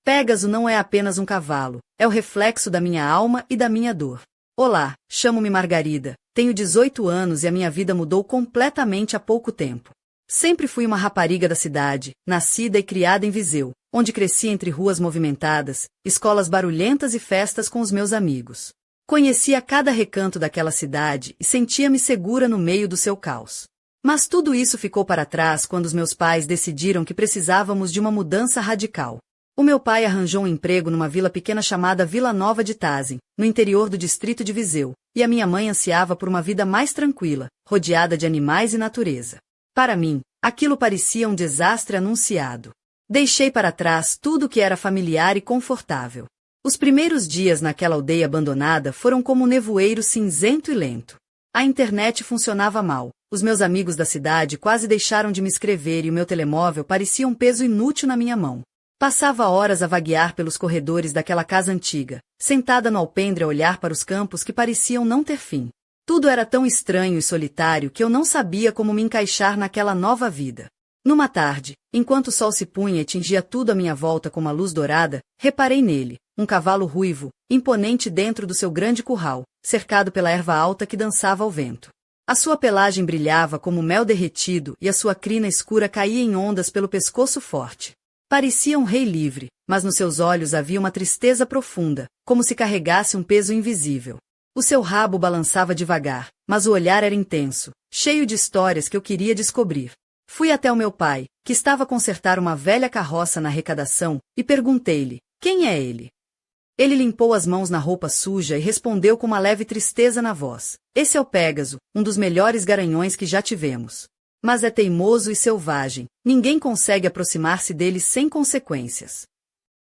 Pégaso não é apenas um cavalo, é o reflexo da minha alma e da minha dor. Olá, chamo-me Margarida, tenho 18 anos e a minha vida mudou completamente há pouco tempo. Sempre fui uma rapariga da cidade, nascida e criada em Viseu, onde cresci entre ruas movimentadas, escolas barulhentas e festas com os meus amigos. Conhecia cada recanto daquela cidade e sentia-me segura no meio do seu caos. Mas tudo isso ficou para trás quando os meus pais decidiram que precisávamos de uma mudança radical. O meu pai arranjou um emprego numa vila pequena chamada Vila Nova de Tazem, no interior do distrito de Viseu, e a minha mãe ansiava por uma vida mais tranquila, rodeada de animais e natureza. Para mim, aquilo parecia um desastre anunciado. Deixei para trás tudo que era familiar e confortável. Os primeiros dias naquela aldeia abandonada foram como um nevoeiro cinzento e lento. A internet funcionava mal, os meus amigos da cidade quase deixaram de me escrever e o meu telemóvel parecia um peso inútil na minha mão. Passava horas a vaguear pelos corredores daquela casa antiga, sentada no alpendre a olhar para os campos que pareciam não ter fim. Tudo era tão estranho e solitário que eu não sabia como me encaixar naquela nova vida. Numa tarde, enquanto o sol se punha e tingia tudo à minha volta com uma luz dourada, reparei nele, um cavalo ruivo, imponente dentro do seu grande curral, cercado pela erva alta que dançava ao vento. A sua pelagem brilhava como mel derretido e a sua crina escura caía em ondas pelo pescoço forte. Parecia um rei livre, mas nos seus olhos havia uma tristeza profunda, como se carregasse um peso invisível. O seu rabo balançava devagar, mas o olhar era intenso, cheio de histórias que eu queria descobrir. Fui até o meu pai, que estava a consertar uma velha carroça na arrecadação, e perguntei-lhe, quem é ele? Ele limpou as mãos na roupa suja e respondeu com uma leve tristeza na voz. Esse é o Pégaso, um dos melhores garanhões que já tivemos. Mas é teimoso e selvagem, ninguém consegue aproximar-se dele sem consequências.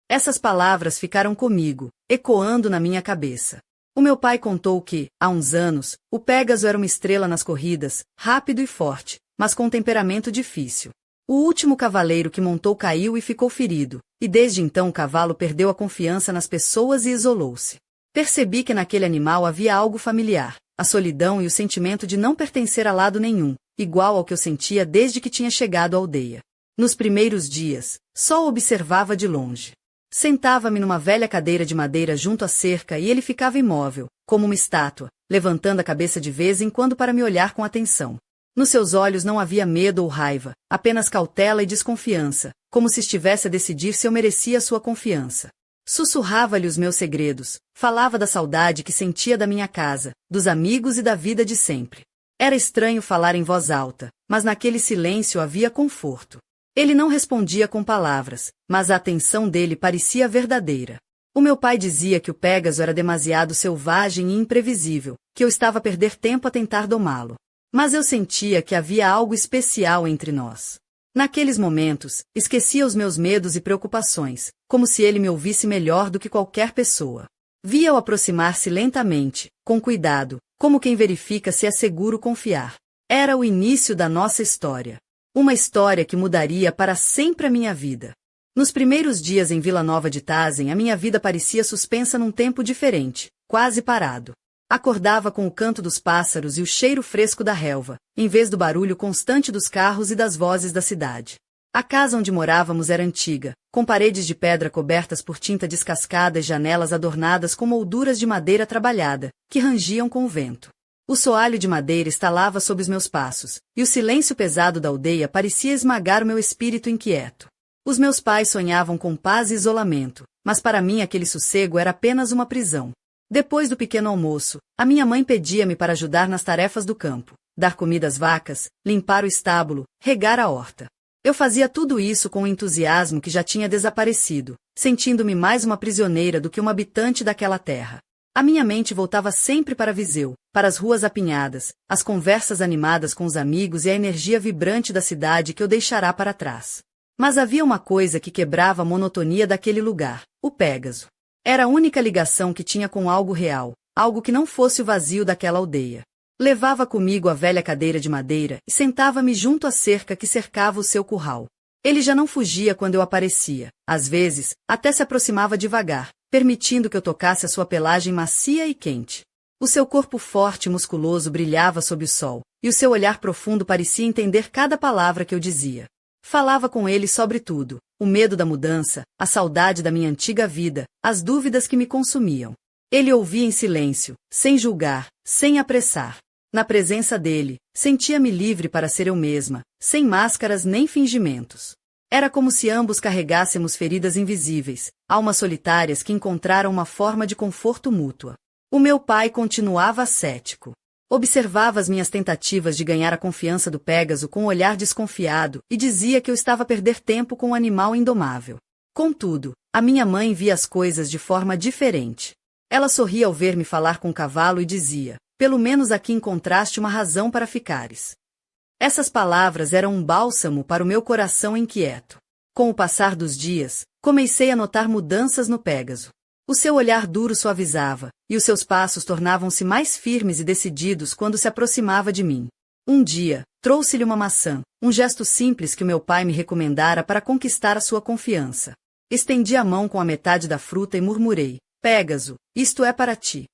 Essas palavras ficaram comigo, ecoando na minha cabeça. O meu pai contou que, há uns anos, o Pégaso era uma estrela nas corridas, rápido e forte, mas com temperamento difícil. O último cavaleiro que montou caiu e ficou ferido, e desde então o cavalo perdeu a confiança nas pessoas e isolou-se. Percebi que naquele animal havia algo familiar, a solidão e o sentimento de não pertencer a lado nenhum, igual ao que eu sentia desde que tinha chegado à aldeia. Nos primeiros dias, só o observava de longe. Sentava-me numa velha cadeira de madeira junto à cerca e ele ficava imóvel, como uma estátua, levantando a cabeça de vez em quando para me olhar com atenção. Nos seus olhos não havia medo ou raiva, apenas cautela e desconfiança, como se estivesse a decidir se eu merecia sua confiança. Sussurrava-lhe os meus segredos, falava da saudade que sentia da minha casa, dos amigos e da vida de sempre. Era estranho falar em voz alta, mas naquele silêncio havia conforto. Ele não respondia com palavras, mas a atenção dele parecia verdadeira. O meu pai dizia que o Pégaso era demasiado selvagem e imprevisível, que eu estava a perder tempo a tentar domá-lo. Mas eu sentia que havia algo especial entre nós. Naqueles momentos, esquecia os meus medos e preocupações, como se ele me ouvisse melhor do que qualquer pessoa. Via-o aproximar-se lentamente, com cuidado, como quem verifica se é seguro confiar. Era o início da nossa história. Uma história que mudaria para sempre a minha vida. Nos primeiros dias em Vila Nova de Tazem, a minha vida parecia suspensa num tempo diferente, quase parado. Acordava com o canto dos pássaros e o cheiro fresco da relva, em vez do barulho constante dos carros e das vozes da cidade. A casa onde morávamos era antiga, com paredes de pedra cobertas por tinta descascada e janelas adornadas com molduras de madeira trabalhada, que rangiam com o vento. O soalho de madeira estalava sob os meus passos, e o silêncio pesado da aldeia parecia esmagar o meu espírito inquieto. Os meus pais sonhavam com paz e isolamento, mas para mim aquele sossego era apenas uma prisão. Depois do pequeno almoço, a minha mãe pedia-me para ajudar nas tarefas do campo, dar comida às vacas, limpar o estábulo, regar a horta. Eu fazia tudo isso com um entusiasmo que já tinha desaparecido, sentindo-me mais uma prisioneira do que uma habitante daquela terra. A minha mente voltava sempre para Viseu, para as ruas apinhadas, as conversas animadas com os amigos e a energia vibrante da cidade que eu deixará para trás. Mas havia uma coisa que quebrava a monotonia daquele lugar, o Pégaso. Era a única ligação que tinha com algo real, algo que não fosse o vazio daquela aldeia. Levava comigo a velha cadeira de madeira e sentava-me junto à cerca que cercava o seu curral. Ele já não fugia quando eu aparecia, às vezes, até se aproximava devagar, permitindo que eu tocasse a sua pelagem macia e quente. O seu corpo forte e musculoso brilhava sob o sol, e o seu olhar profundo parecia entender cada palavra que eu dizia. Falava com ele sobre tudo: o medo da mudança, a saudade da minha antiga vida, as dúvidas que me consumiam. Ele ouvia em silêncio, sem julgar, sem apressar. Na presença dele, sentia-me livre para ser eu mesma, sem máscaras nem fingimentos. Era como se ambos carregássemos feridas invisíveis, almas solitárias que encontraram uma forma de conforto mútua. O meu pai continuava cético. Observava as minhas tentativas de ganhar a confiança do Pégaso com um olhar desconfiado e dizia que eu estava a perder tempo com um animal indomável. Contudo, a minha mãe via as coisas de forma diferente. Ela sorria ao ver-me falar com o cavalo e dizia: pelo menos aqui encontraste uma razão para ficares. Essas palavras eram um bálsamo para o meu coração inquieto. Com o passar dos dias, comecei a notar mudanças no Pégaso. O seu olhar duro suavizava, e os seus passos tornavam-se mais firmes e decididos quando se aproximava de mim. Um dia, trouxe-lhe uma maçã, um gesto simples que o meu pai me recomendara para conquistar a sua confiança. Estendi a mão com a metade da fruta e murmurei: Pégaso, isto é para ti.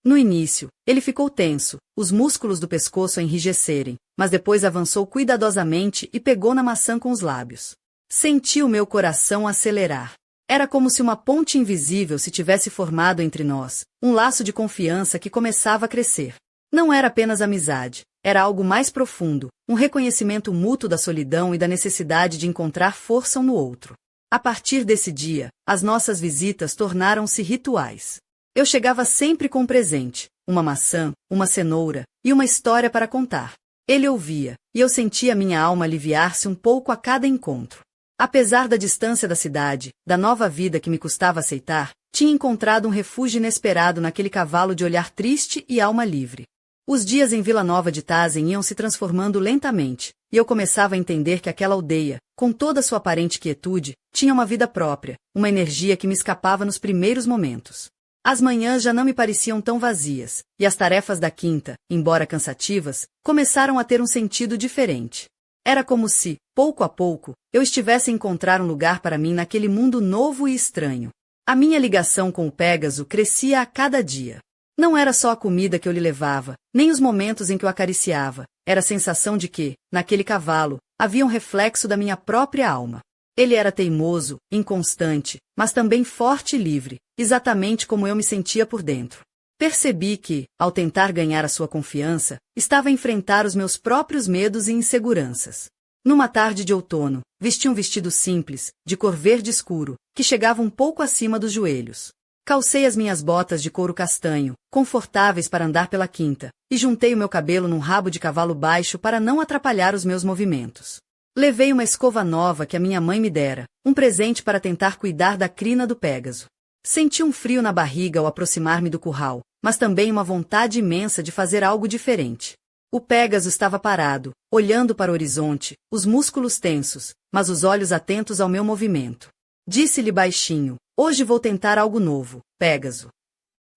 No início, ele ficou tenso, os músculos do pescoço a enrijecerem, mas depois avançou cuidadosamente e pegou na maçã com os lábios. Senti o meu coração acelerar. Era como se uma ponte invisível se tivesse formado entre nós, um laço de confiança que começava a crescer. Não era apenas amizade, era algo mais profundo, um reconhecimento mútuo da solidão e da necessidade de encontrar força um no outro. A partir desse dia, as nossas visitas tornaram-se rituais. Eu chegava sempre com um presente, uma maçã, uma cenoura e uma história para contar. Ele ouvia, e eu sentia minha alma aliviar-se um pouco a cada encontro. Apesar da distância da cidade, da nova vida que me custava aceitar, tinha encontrado um refúgio inesperado naquele cavalo de olhar triste e alma livre. Os dias em Vila Nova de Tazen iam se transformando lentamente, e eu começava a entender que aquela aldeia, com toda sua aparente quietude, tinha uma vida própria, uma energia que me escapava nos primeiros momentos. As manhãs já não me pareciam tão vazias, e as tarefas da quinta, embora cansativas, começaram a ter um sentido diferente. Era como se, pouco a pouco, eu estivesse a encontrar um lugar para mim naquele mundo novo e estranho. A minha ligação com o Pégaso crescia a cada dia. Não era só a comida que eu lhe levava, nem os momentos em que eu acariciava, era a sensação de que, naquele cavalo, havia um reflexo da minha própria alma. Ele era teimoso, inconstante, mas também forte e livre, exatamente como eu me sentia por dentro. Percebi que, ao tentar ganhar a sua confiança, estava a enfrentar os meus próprios medos e inseguranças. Numa tarde de outono, vesti um vestido simples, de cor verde escuro, que chegava um pouco acima dos joelhos. Calcei as minhas botas de couro castanho, confortáveis para andar pela quinta, e juntei o meu cabelo num rabo de cavalo baixo para não atrapalhar os meus movimentos. Levei uma escova nova que a minha mãe me dera, um presente para tentar cuidar da crina do Pégaso. Senti um frio na barriga ao aproximar-me do curral, mas também uma vontade imensa de fazer algo diferente. O Pégaso estava parado, olhando para o horizonte, os músculos tensos, mas os olhos atentos ao meu movimento. Disse-lhe baixinho: hoje vou tentar algo novo, Pégaso.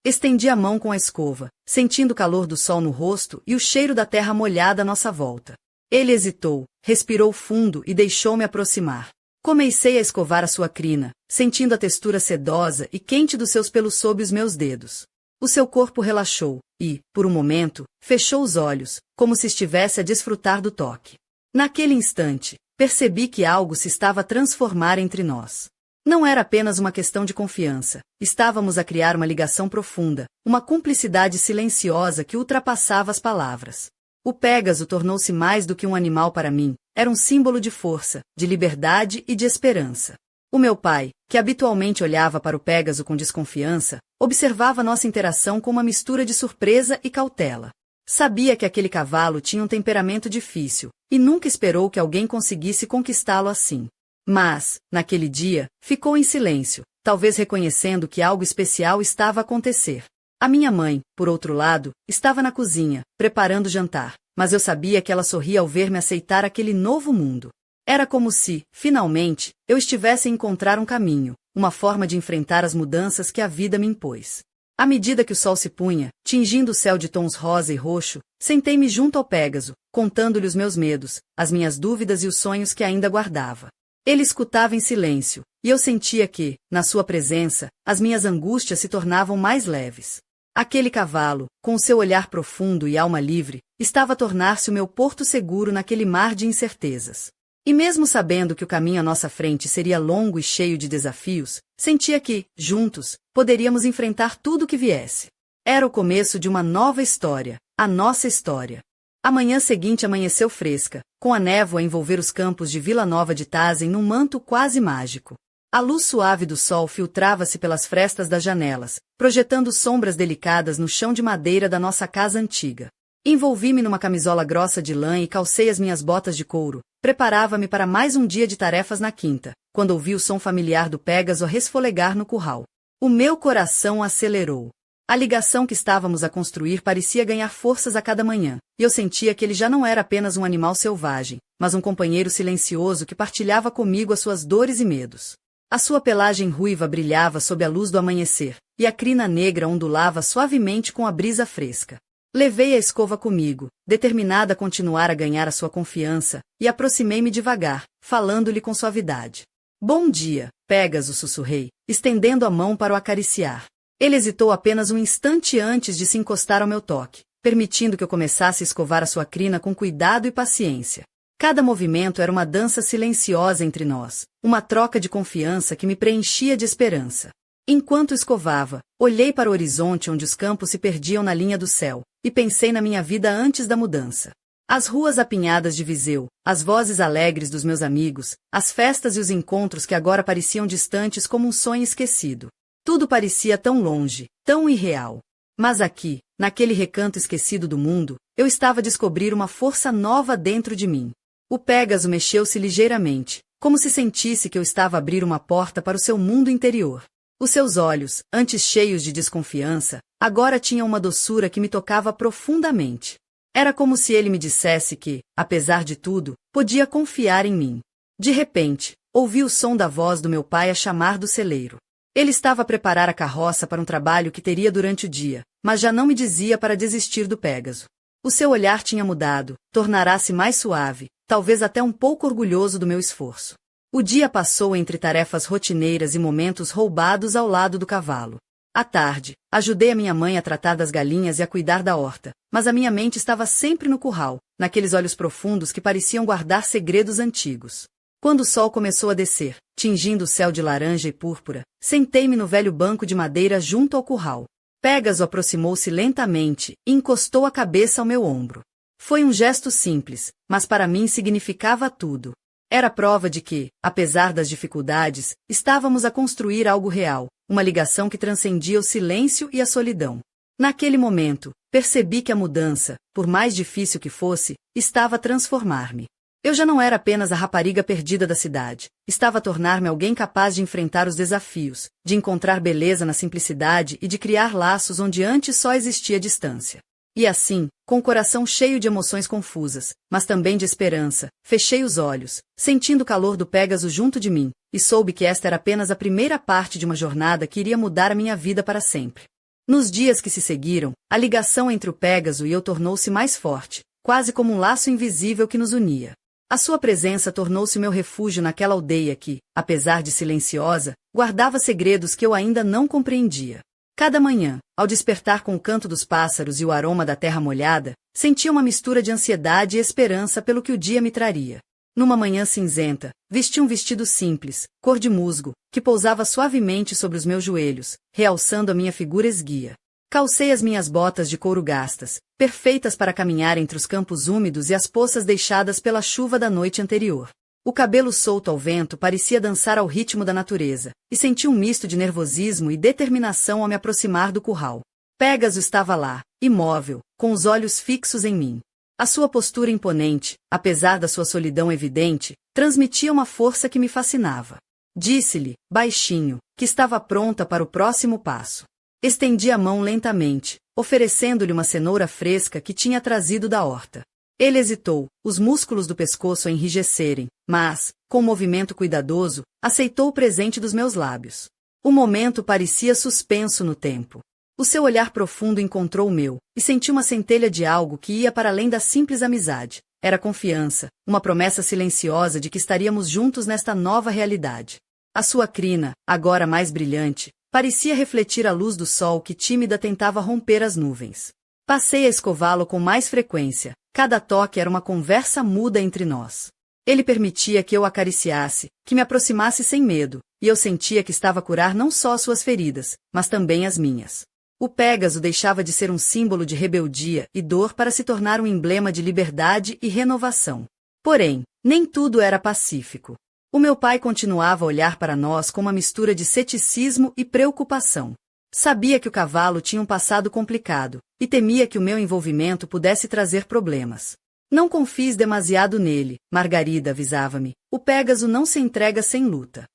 Estendi a mão com a escova, sentindo o calor do sol no rosto e o cheiro da terra molhada à nossa volta. Ele hesitou, respirou fundo e deixou-me aproximar. Comecei a escovar a sua crina, sentindo a textura sedosa e quente dos seus pelos sob os meus dedos. O seu corpo relaxou e, por um momento, fechou os olhos, como se estivesse a desfrutar do toque. Naquele instante, percebi que algo se estava a transformar entre nós. Não era apenas uma questão de confiança, estávamos a criar uma ligação profunda, uma cumplicidade silenciosa que ultrapassava as palavras. O Pégaso tornou-se mais do que um animal para mim, era um símbolo de força, de liberdade e de esperança. O meu pai, que habitualmente olhava para o Pégaso com desconfiança, observava nossa interação com uma mistura de surpresa e cautela. Sabia que aquele cavalo tinha um temperamento difícil, e nunca esperou que alguém conseguisse conquistá-lo assim. Mas, naquele dia, ficou em silêncio, talvez reconhecendo que algo especial estava a acontecer. A minha mãe, por outro lado, estava na cozinha, preparando o jantar, mas eu sabia que ela sorria ao ver-me aceitar aquele novo mundo. Era como se, finalmente, eu estivesse a encontrar um caminho, uma forma de enfrentar as mudanças que a vida me impôs. À medida que o sol se punha, tingindo o céu de tons rosa e roxo, sentei-me junto ao Pégaso, contando-lhe os meus medos, as minhas dúvidas e os sonhos que ainda guardava. Ele escutava em silêncio, e eu sentia que, na sua presença, as minhas angústias se tornavam mais leves. Aquele cavalo, com seu olhar profundo e alma livre, estava a tornar-se o meu porto seguro naquele mar de incertezas. E mesmo sabendo que o caminho à nossa frente seria longo e cheio de desafios, sentia que, juntos, poderíamos enfrentar tudo o que viesse. Era o começo de uma nova história, a nossa história. A manhã seguinte amanheceu fresca, com a névoa a envolver os campos de Vila Nova de Tazem num manto quase mágico. A luz suave do sol filtrava-se pelas frestas das janelas, projetando sombras delicadas no chão de madeira da nossa casa antiga. Envolvi-me numa camisola grossa de lã e calcei as minhas botas de couro. Preparava-me para mais um dia de tarefas na quinta, quando ouvi o som familiar do Pégaso a resfolegar no curral. O meu coração acelerou. A ligação que estávamos a construir parecia ganhar forças a cada manhã, e eu sentia que ele já não era apenas um animal selvagem, mas um companheiro silencioso que partilhava comigo as suas dores e medos. A sua pelagem ruiva brilhava sob a luz do amanhecer, e a crina negra ondulava suavemente com a brisa fresca. Levei a escova comigo, determinada a continuar a ganhar a sua confiança, e aproximei-me devagar, falando-lhe com suavidade. Bom dia, Pégaso, sussurrei, estendendo a mão para o acariciar. Ele hesitou apenas um instante antes de se encostar ao meu toque, permitindo que eu começasse a escovar a sua crina com cuidado e paciência. Cada movimento era uma dança silenciosa entre nós, uma troca de confiança que me preenchia de esperança. Enquanto escovava, olhei para o horizonte onde os campos se perdiam na linha do céu, e pensei na minha vida antes da mudança. As ruas apinhadas de Viseu, as vozes alegres dos meus amigos, as festas e os encontros que agora pareciam distantes como um sonho esquecido. Tudo parecia tão longe, tão irreal. Mas aqui, naquele recanto esquecido do mundo, eu estava a descobrir uma força nova dentro de mim. O Pégaso mexeu-se ligeiramente, como se sentisse que eu estava a abrir uma porta para o seu mundo interior. Os seus olhos, antes cheios de desconfiança, agora tinham uma doçura que me tocava profundamente. Era como se ele me dissesse que, apesar de tudo, podia confiar em mim. De repente, ouvi o som da voz do meu pai a chamar do celeiro. Ele estava a preparar a carroça para um trabalho que teria durante o dia, mas já não me dizia para desistir do Pégaso. O seu olhar tinha mudado, tornara-se mais suave, talvez até um pouco orgulhoso do meu esforço. O dia passou entre tarefas rotineiras e momentos roubados ao lado do cavalo. À tarde, ajudei a minha mãe a tratar das galinhas e a cuidar da horta, mas a minha mente estava sempre no curral, naqueles olhos profundos que pareciam guardar segredos antigos. Quando o sol começou a descer, tingindo o céu de laranja e púrpura, sentei-me no velho banco de madeira junto ao curral. Pégaso aproximou-se lentamente e encostou a cabeça ao meu ombro. Foi um gesto simples, mas para mim significava tudo. Era prova de que, apesar das dificuldades, estávamos a construir algo real, uma ligação que transcendia o silêncio e a solidão. Naquele momento, percebi que a mudança, por mais difícil que fosse, estava a transformar-me. Eu já não era apenas a rapariga perdida da cidade, estava a tornar-me alguém capaz de enfrentar os desafios, de encontrar beleza na simplicidade e de criar laços onde antes só existia distância. E assim, com o coração cheio de emoções confusas, mas também de esperança, fechei os olhos, sentindo o calor do Pégaso junto de mim, e soube que esta era apenas a primeira parte de uma jornada que iria mudar a minha vida para sempre. Nos dias que se seguiram, a ligação entre o Pégaso e eu tornou-se mais forte, quase como um laço invisível que nos unia. A sua presença tornou-se meu refúgio naquela aldeia que, apesar de silenciosa, guardava segredos que eu ainda não compreendia. Cada manhã, ao despertar com o canto dos pássaros e o aroma da terra molhada, sentia uma mistura de ansiedade e esperança pelo que o dia me traria. Numa manhã cinzenta, vesti um vestido simples, cor de musgo, que pousava suavemente sobre os meus joelhos, realçando a minha figura esguia. Calcei as minhas botas de couro gastas, perfeitas para caminhar entre os campos úmidos e as poças deixadas pela chuva da noite anterior. O cabelo solto ao vento parecia dançar ao ritmo da natureza, e senti um misto de nervosismo e determinação ao me aproximar do curral. Pégaso estava lá, imóvel, com os olhos fixos em mim. A sua postura imponente, apesar da sua solidão evidente, transmitia uma força que me fascinava. Disse-lhe, baixinho, que estava pronta para o próximo passo. Estendi a mão lentamente, oferecendo-lhe uma cenoura fresca que tinha trazido da horta. Ele hesitou, os músculos do pescoço a enrijecerem, mas, com um movimento cuidadoso, aceitou o presente dos meus lábios. O momento parecia suspenso no tempo. O seu olhar profundo encontrou o meu, e senti uma centelha de algo que ia para além da simples amizade. Era confiança, uma promessa silenciosa de que estaríamos juntos nesta nova realidade. A sua crina, agora mais brilhante, parecia refletir a luz do sol que tímida tentava romper as nuvens. Passei a escová-lo com mais frequência, cada toque era uma conversa muda entre nós. Ele permitia que eu acariciasse, que me aproximasse sem medo, e eu sentia que estava a curar não só as suas feridas, mas também as minhas. O Pégaso deixava de ser um símbolo de rebeldia e dor para se tornar um emblema de liberdade e renovação. Porém, nem tudo era pacífico. O meu pai continuava a olhar para nós com uma mistura de ceticismo e preocupação. Sabia que o cavalo tinha um passado complicado, e temia que o meu envolvimento pudesse trazer problemas. Não confies demasiado nele, Margarida avisava-me. O Pégaso não se entrega sem luta.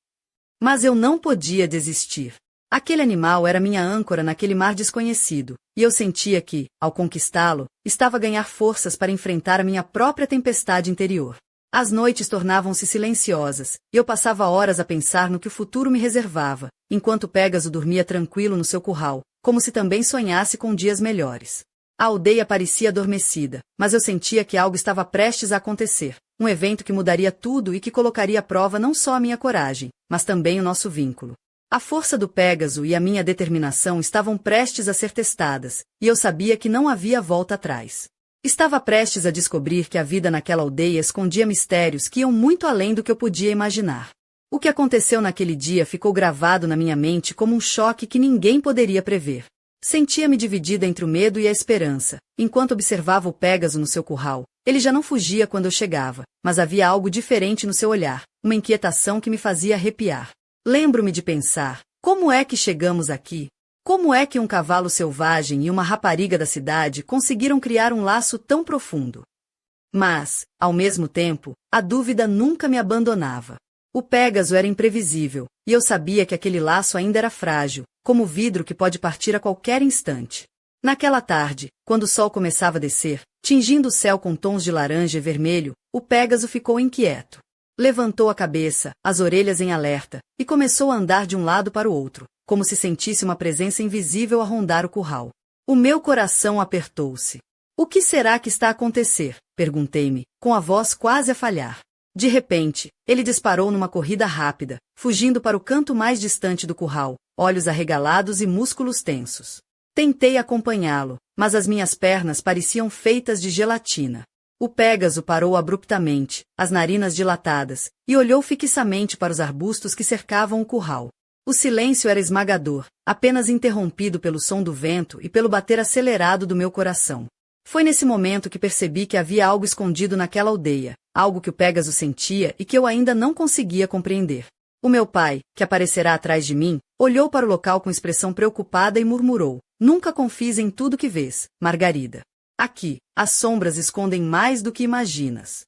Mas eu não podia desistir. Aquele animal era minha âncora naquele mar desconhecido, e eu sentia que, ao conquistá-lo, estava a ganhar forças para enfrentar a minha própria tempestade interior. As noites tornavam-se silenciosas, e eu passava horas a pensar no que o futuro me reservava, enquanto Pégaso dormia tranquilo no seu curral, como se também sonhasse com dias melhores. A aldeia parecia adormecida, mas eu sentia que algo estava prestes a acontecer, um evento que mudaria tudo e que colocaria à prova não só a minha coragem, mas também o nosso vínculo. A força do Pégaso e a minha determinação estavam prestes a ser testadas, e eu sabia que não havia volta atrás. Estava prestes a descobrir que a vida naquela aldeia escondia mistérios que iam muito além do que eu podia imaginar. O que aconteceu naquele dia ficou gravado na minha mente como um choque que ninguém poderia prever. Sentia-me dividida entre o medo e a esperança, enquanto observava o Pégaso no seu curral. Ele já não fugia quando eu chegava, mas havia algo diferente no seu olhar, uma inquietação que me fazia arrepiar. Lembro-me de pensar, como é que chegamos aqui? Como é que um cavalo selvagem e uma rapariga da cidade conseguiram criar um laço tão profundo? Mas, ao mesmo tempo, a dúvida nunca me abandonava. O Pégaso era imprevisível, e eu sabia que aquele laço ainda era frágil, como vidro que pode partir a qualquer instante. Naquela tarde, quando o sol começava a descer, tingindo o céu com tons de laranja e vermelho, o Pégaso ficou inquieto. Levantou a cabeça, as orelhas em alerta, e começou a andar de um lado para o outro, como se sentisse uma presença invisível a rondar o curral. O meu coração apertou-se. O que será que está a acontecer? Perguntei-me, com a voz quase a falhar. De repente, ele disparou numa corrida rápida, fugindo para o canto mais distante do curral, olhos arregalados e músculos tensos. Tentei acompanhá-lo, mas as minhas pernas pareciam feitas de gelatina. O Pégaso parou abruptamente, as narinas dilatadas, e olhou fixamente para os arbustos que cercavam o curral. O silêncio era esmagador, apenas interrompido pelo som do vento e pelo bater acelerado do meu coração. Foi nesse momento que percebi que havia algo escondido naquela aldeia, algo que o Pégaso sentia e que eu ainda não conseguia compreender. O meu pai, que aparecerá atrás de mim, olhou para o local com expressão preocupada e murmurou: "Nunca confies em tudo que vês, Margarida. Aqui, as sombras escondem mais do que imaginas."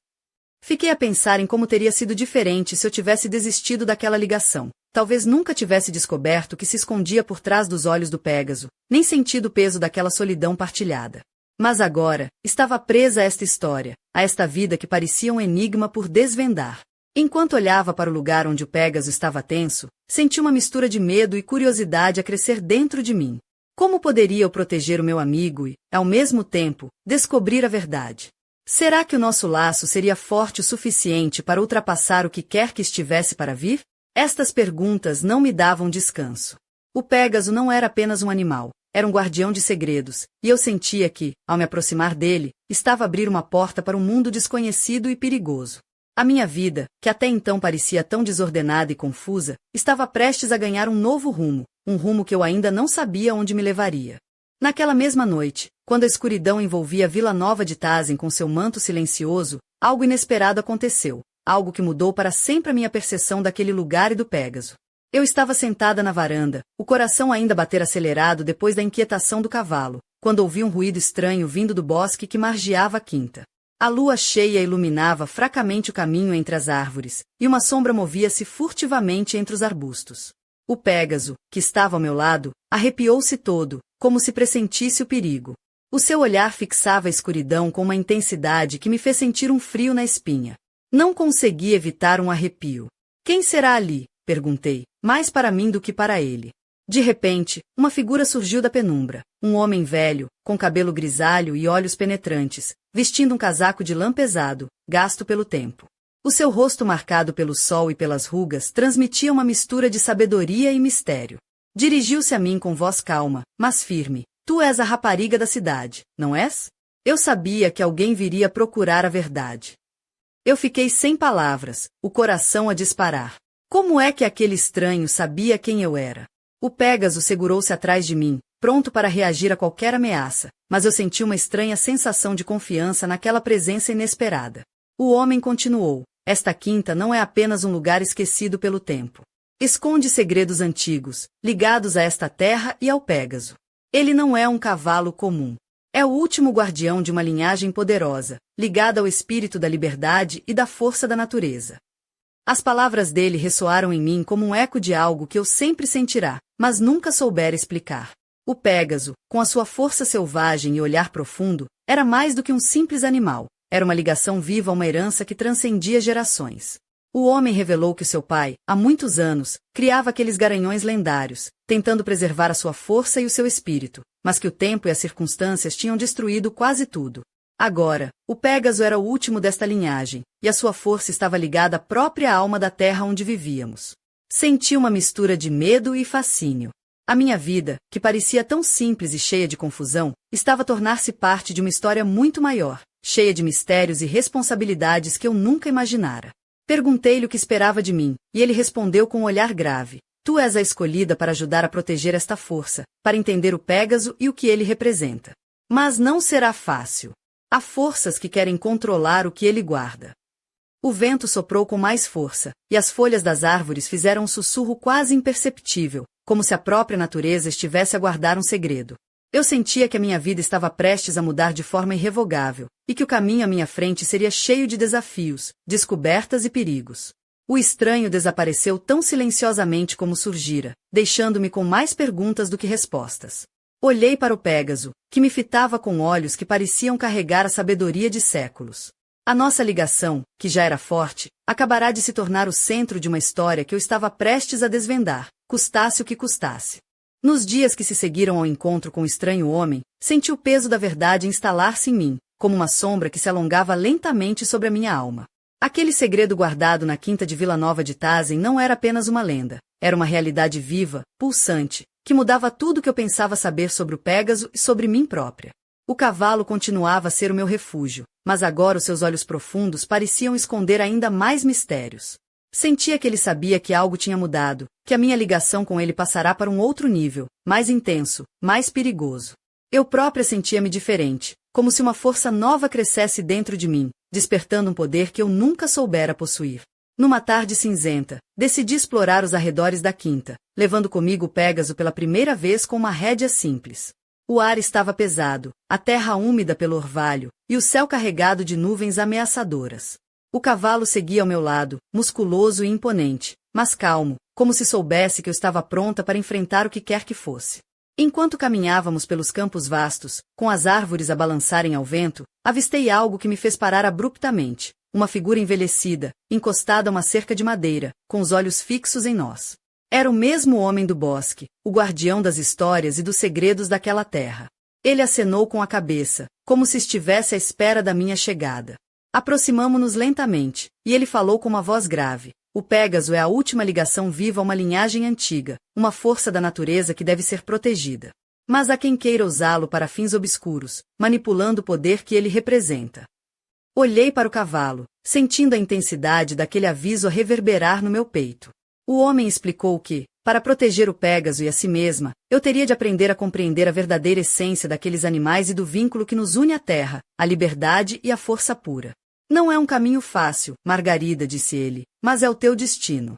Fiquei a pensar em como teria sido diferente se eu tivesse desistido daquela ligação. Talvez nunca tivesse descoberto o que se escondia por trás dos olhos do Pégaso, nem sentido o peso daquela solidão partilhada. Mas agora, estava presa a esta história, a esta vida que parecia um enigma por desvendar. Enquanto olhava para o lugar onde o Pégaso estava tenso, senti uma mistura de medo e curiosidade a crescer dentro de mim. Como poderia eu proteger o meu amigo e, ao mesmo tempo, descobrir a verdade? Será que o nosso laço seria forte o suficiente para ultrapassar o que quer que estivesse para vir? Estas perguntas não me davam descanso. O Pégaso não era apenas um animal, era um guardião de segredos, e eu sentia que, ao me aproximar dele, estava a abrir uma porta para um mundo desconhecido e perigoso. A minha vida, que até então parecia tão desordenada e confusa, estava prestes a ganhar um novo rumo, um rumo que eu ainda não sabia onde me levaria. Naquela mesma noite, quando a escuridão envolvia Vila Nova de Tazem com seu manto silencioso, algo inesperado aconteceu, algo que mudou para sempre a minha percepção daquele lugar e do Pégaso. Eu estava sentada na varanda, o coração ainda a bater acelerado depois da inquietação do cavalo, quando ouvi um ruído estranho vindo do bosque que margeava a quinta. A lua cheia iluminava fracamente o caminho entre as árvores, e uma sombra movia-se furtivamente entre os arbustos. O Pégaso, que estava ao meu lado, arrepiou-se todo, como se pressentisse o perigo. O seu olhar fixava a escuridão com uma intensidade que me fez sentir um frio na espinha. Não consegui evitar um arrepio. "Quem será ali?" perguntei, mais para mim do que para ele. De repente, uma figura surgiu da penumbra, um homem velho, com cabelo grisalho e olhos penetrantes, vestindo um casaco de lã pesado, gasto pelo tempo. O seu rosto marcado pelo sol e pelas rugas transmitia uma mistura de sabedoria e mistério. Dirigiu-se a mim com voz calma, mas firme. "Tu és a rapariga da cidade, não és?" Eu sabia que alguém viria procurar a verdade. Eu fiquei sem palavras, o coração a disparar. Como é que aquele estranho sabia quem eu era? O Pégaso segurou-se atrás de mim, pronto para reagir a qualquer ameaça, mas eu senti uma estranha sensação de confiança naquela presença inesperada. O homem continuou: esta quinta não é apenas um lugar esquecido pelo tempo. Esconde segredos antigos, ligados a esta terra e ao Pégaso. Ele não é um cavalo comum. É o último guardião de uma linhagem poderosa, ligada ao espírito da liberdade e da força da natureza. As palavras dele ressoaram em mim como um eco de algo que eu sempre sentirá, mas nunca soubera explicar. O Pégaso, com a sua força selvagem e olhar profundo, era mais do que um simples animal. Era uma ligação viva a uma herança que transcendia gerações. O homem revelou que seu pai, há muitos anos, criava aqueles garanhões lendários, tentando preservar a sua força e o seu espírito, mas que o tempo e as circunstâncias tinham destruído quase tudo. Agora, o Pégaso era o último desta linhagem, e a sua força estava ligada à própria alma da terra onde vivíamos. Senti uma mistura de medo e fascínio. A minha vida, que parecia tão simples e cheia de confusão, estava a tornar-se parte de uma história muito maior, cheia de mistérios e responsabilidades que eu nunca imaginara. Perguntei-lhe o que esperava de mim, e ele respondeu com um olhar grave: tu és a escolhida para ajudar a proteger esta força, para entender o Pégaso e o que ele representa. Mas não será fácil. Há forças que querem controlar o que ele guarda. O vento soprou com mais força, e as folhas das árvores fizeram um sussurro quase imperceptível, como se a própria natureza estivesse a guardar um segredo. Eu sentia que a minha vida estava prestes a mudar de forma irrevogável, e que o caminho à minha frente seria cheio de desafios, descobertas e perigos. O estranho desapareceu tão silenciosamente como surgira, deixando-me com mais perguntas do que respostas. Olhei para o Pégaso, que me fitava com olhos que pareciam carregar a sabedoria de séculos. A nossa ligação, que já era forte, acabará de se tornar o centro de uma história que eu estava prestes a desvendar, custasse o que custasse. Nos dias que se seguiram ao encontro com o estranho homem, senti o peso da verdade instalar-se em mim, como uma sombra que se alongava lentamente sobre a minha alma. Aquele segredo guardado na quinta de Vila Nova de Tazen não era apenas uma lenda, era uma realidade viva, pulsante, que mudava tudo o que eu pensava saber sobre o Pégaso e sobre mim própria. O cavalo continuava a ser o meu refúgio, mas agora os seus olhos profundos pareciam esconder ainda mais mistérios. Sentia que ele sabia que algo tinha mudado, que a minha ligação com ele passará para um outro nível, mais intenso, mais perigoso. Eu própria sentia-me diferente, como se uma força nova crescesse dentro de mim, despertando um poder que eu nunca soubera possuir. Numa tarde cinzenta, decidi explorar os arredores da quinta, levando comigo o Pégaso pela primeira vez com uma rédea simples. O ar estava pesado, a terra úmida pelo orvalho, e o céu carregado de nuvens ameaçadoras. O cavalo seguia ao meu lado, musculoso e imponente, mas calmo, como se soubesse que eu estava pronta para enfrentar o que quer que fosse. Enquanto caminhávamos pelos campos vastos, com as árvores a balançarem ao vento, avistei algo que me fez parar abruptamente, uma figura envelhecida, encostada a uma cerca de madeira, com os olhos fixos em nós. Era o mesmo homem do bosque, o guardião das histórias e dos segredos daquela terra. Ele acenou com a cabeça, como se estivesse à espera da minha chegada. Aproximamo-nos lentamente, e ele falou com uma voz grave: o Pégaso é a última ligação viva a uma linhagem antiga, uma força da natureza que deve ser protegida. Mas há quem queira usá-lo para fins obscuros, manipulando o poder que ele representa. Olhei para o cavalo, sentindo a intensidade daquele aviso a reverberar no meu peito. O homem explicou que, para proteger o Pégaso e a si mesma, eu teria de aprender a compreender a verdadeira essência daqueles animais e do vínculo que nos une à terra, a liberdade e a força pura. Não é um caminho fácil, Margarida, disse ele, mas é o teu destino.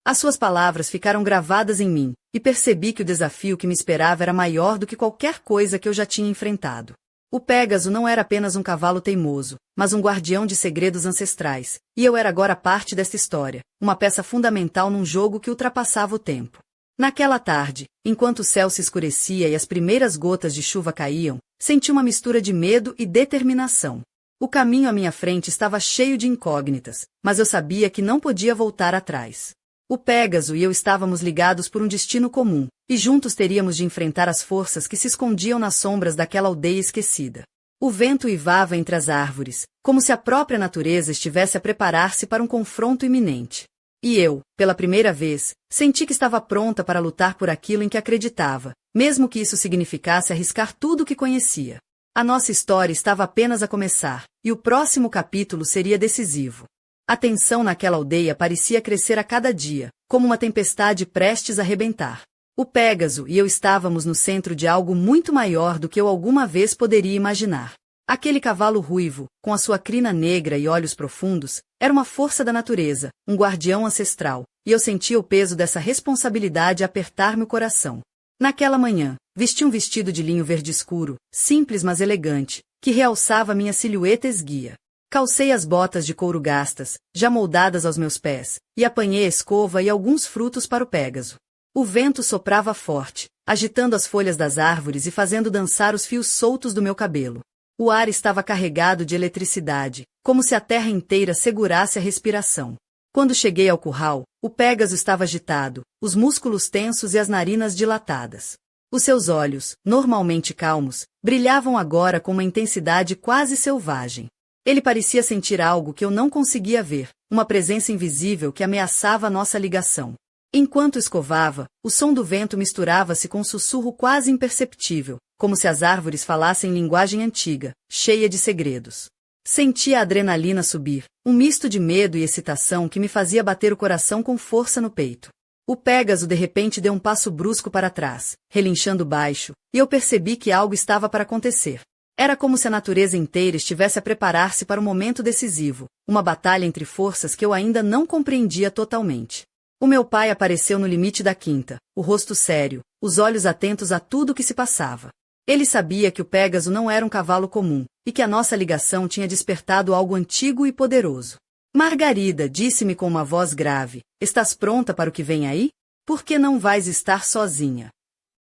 As suas palavras ficaram gravadas em mim, e percebi que o desafio que me esperava era maior do que qualquer coisa que eu já tinha enfrentado. O Pégaso não era apenas um cavalo teimoso, mas um guardião de segredos ancestrais, e eu era agora parte desta história, uma peça fundamental num jogo que ultrapassava o tempo. Naquela tarde, enquanto o céu se escurecia e as primeiras gotas de chuva caíam, senti uma mistura de medo e determinação. O caminho à minha frente estava cheio de incógnitas, mas eu sabia que não podia voltar atrás. O Pégaso e eu estávamos ligados por um destino comum, e juntos teríamos de enfrentar as forças que se escondiam nas sombras daquela aldeia esquecida. O vento uivava entre as árvores, como se a própria natureza estivesse a preparar-se para um confronto iminente. E eu, pela primeira vez, senti que estava pronta para lutar por aquilo em que acreditava, mesmo que isso significasse arriscar tudo o que conhecia. A nossa história estava apenas a começar, e o próximo capítulo seria decisivo. A tensão naquela aldeia parecia crescer a cada dia, como uma tempestade prestes a rebentar. O Pégaso e eu estávamos no centro de algo muito maior do que eu alguma vez poderia imaginar. Aquele cavalo ruivo, com a sua crina negra e olhos profundos, era uma força da natureza, um guardião ancestral, e eu sentia o peso dessa responsabilidade apertar meu coração. Naquela manhã, vesti um vestido de linho verde escuro, simples mas elegante, que realçava minha silhueta esguia. Calcei as botas de couro gastas, já moldadas aos meus pés, e apanhei a escova e alguns frutos para o Pégaso. O vento soprava forte, agitando as folhas das árvores e fazendo dançar os fios soltos do meu cabelo. O ar estava carregado de eletricidade, como se a terra inteira segurasse a respiração. Quando cheguei ao curral, o Pégaso estava agitado, os músculos tensos e as narinas dilatadas. Os seus olhos, normalmente calmos, brilhavam agora com uma intensidade quase selvagem. Ele parecia sentir algo que eu não conseguia ver, uma presença invisível que ameaçava nossa ligação. Enquanto escovava, o som do vento misturava-se com um sussurro quase imperceptível, como se as árvores falassem linguagem antiga, cheia de segredos. Sentia a adrenalina subir, um misto de medo e excitação que me fazia bater o coração com força no peito. O Pégaso de repente deu um passo brusco para trás, relinchando baixo, e eu percebi que algo estava para acontecer. Era como se a natureza inteira estivesse a preparar-se para um momento decisivo, uma batalha entre forças que eu ainda não compreendia totalmente. O meu pai apareceu no limite da quinta, o rosto sério, os olhos atentos a tudo o que se passava. Ele sabia que o Pégaso não era um cavalo comum, e que a nossa ligação tinha despertado algo antigo e poderoso. Margarida, disse-me com uma voz grave, estás pronta para o que vem aí? Por que não vais estar sozinha?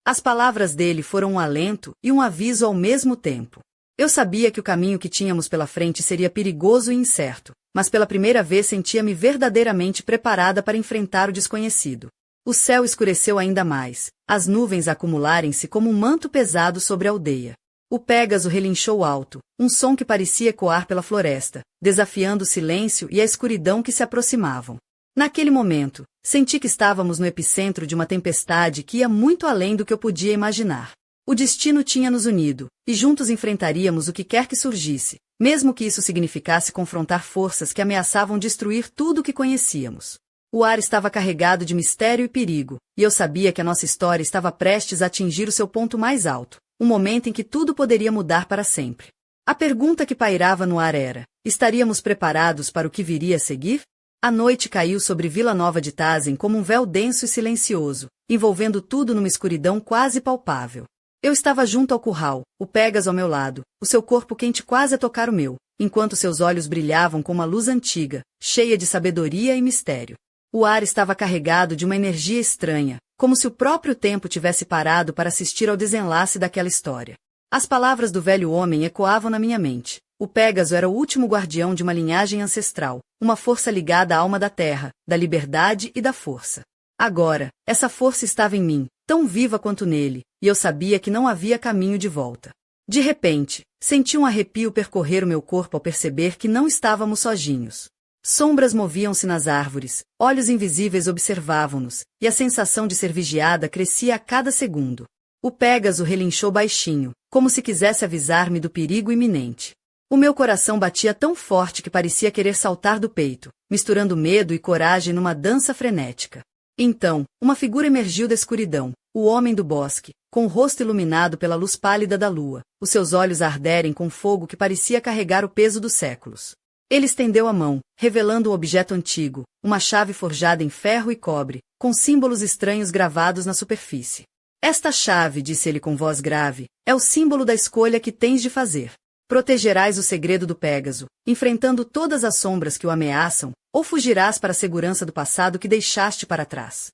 As palavras dele foram um alento e um aviso ao mesmo tempo. Eu sabia que o caminho que tínhamos pela frente seria perigoso e incerto, mas pela primeira vez sentia-me verdadeiramente preparada para enfrentar o desconhecido. O céu escureceu ainda mais, as nuvens acumularem-se como um manto pesado sobre a aldeia. O Pégaso relinchou alto, um som que parecia ecoar pela floresta, desafiando o silêncio e a escuridão que se aproximavam. Naquele momento, senti que estávamos no epicentro de uma tempestade que ia muito além do que eu podia imaginar. O destino tinha nos unido, e juntos enfrentaríamos o que quer que surgisse, mesmo que isso significasse confrontar forças que ameaçavam destruir tudo o que conhecíamos. O ar estava carregado de mistério e perigo, e eu sabia que a nossa história estava prestes a atingir o seu ponto mais alto, um momento em que tudo poderia mudar para sempre. A pergunta que pairava no ar era: estaríamos preparados para o que viria a seguir? A noite caiu sobre Vila Nova de Tazem como um véu denso e silencioso, envolvendo tudo numa escuridão quase palpável. Eu estava junto ao curral, o Pégaso ao meu lado, o seu corpo quente quase a tocar o meu, enquanto seus olhos brilhavam com uma luz antiga, cheia de sabedoria e mistério. O ar estava carregado de uma energia estranha, como se o próprio tempo tivesse parado para assistir ao desenlace daquela história. As palavras do velho homem ecoavam na minha mente. O Pégaso era o último guardião de uma linhagem ancestral, uma força ligada à alma da terra, da liberdade e da força. Agora, essa força estava em mim, tão viva quanto nele, e eu sabia que não havia caminho de volta. De repente, senti um arrepio percorrer o meu corpo ao perceber que não estávamos sozinhos. Sombras moviam-se nas árvores, olhos invisíveis observavam-nos, e a sensação de ser vigiada crescia a cada segundo. O Pégaso relinchou baixinho, como se quisesse avisar-me do perigo iminente. O meu coração batia tão forte que parecia querer saltar do peito, misturando medo e coragem numa dança frenética. Então, uma figura emergiu da escuridão, o homem do bosque, com o rosto iluminado pela luz pálida da lua, os seus olhos a arderem com fogo que parecia carregar o peso dos séculos. Ele estendeu a mão, revelando um objeto antigo, uma chave forjada em ferro e cobre, com símbolos estranhos gravados na superfície. Esta chave, disse ele com voz grave, é o símbolo da escolha que tens de fazer. Protegerás o segredo do Pégaso, enfrentando todas as sombras que o ameaçam, ou fugirás para a segurança do passado que deixaste para trás.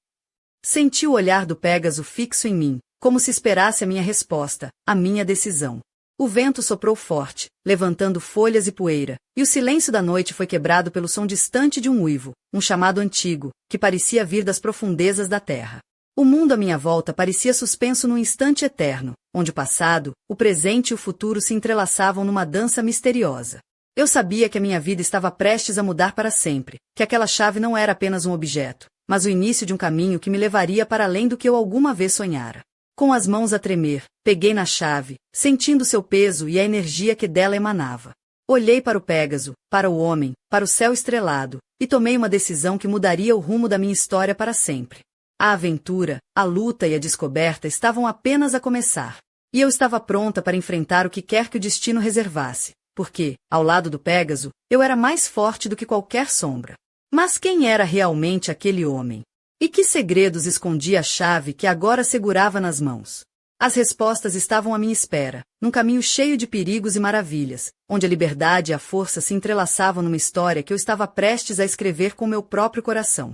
Senti o olhar do Pégaso fixo em mim, como se esperasse a minha resposta, a minha decisão. O vento soprou forte, levantando folhas e poeira, e o silêncio da noite foi quebrado pelo som distante de um uivo, um chamado antigo, que parecia vir das profundezas da terra. O mundo à minha volta parecia suspenso num instante eterno, onde o passado, o presente e o futuro se entrelaçavam numa dança misteriosa. Eu sabia que a minha vida estava prestes a mudar para sempre, que aquela chave não era apenas um objeto, mas o início de um caminho que me levaria para além do que eu alguma vez sonhara. Com as mãos a tremer, peguei na chave, sentindo seu peso e a energia que dela emanava. Olhei para o Pégaso, para o homem, para o céu estrelado, e tomei uma decisão que mudaria o rumo da minha história para sempre. A aventura, a luta e a descoberta estavam apenas a começar. E eu estava pronta para enfrentar o que quer que o destino reservasse, porque, ao lado do Pégaso, eu era mais forte do que qualquer sombra. Mas quem era realmente aquele homem? E que segredos escondia a chave que agora segurava nas mãos? As respostas estavam à minha espera, num caminho cheio de perigos e maravilhas, onde a liberdade e a força se entrelaçavam numa história que eu estava prestes a escrever com meu próprio coração.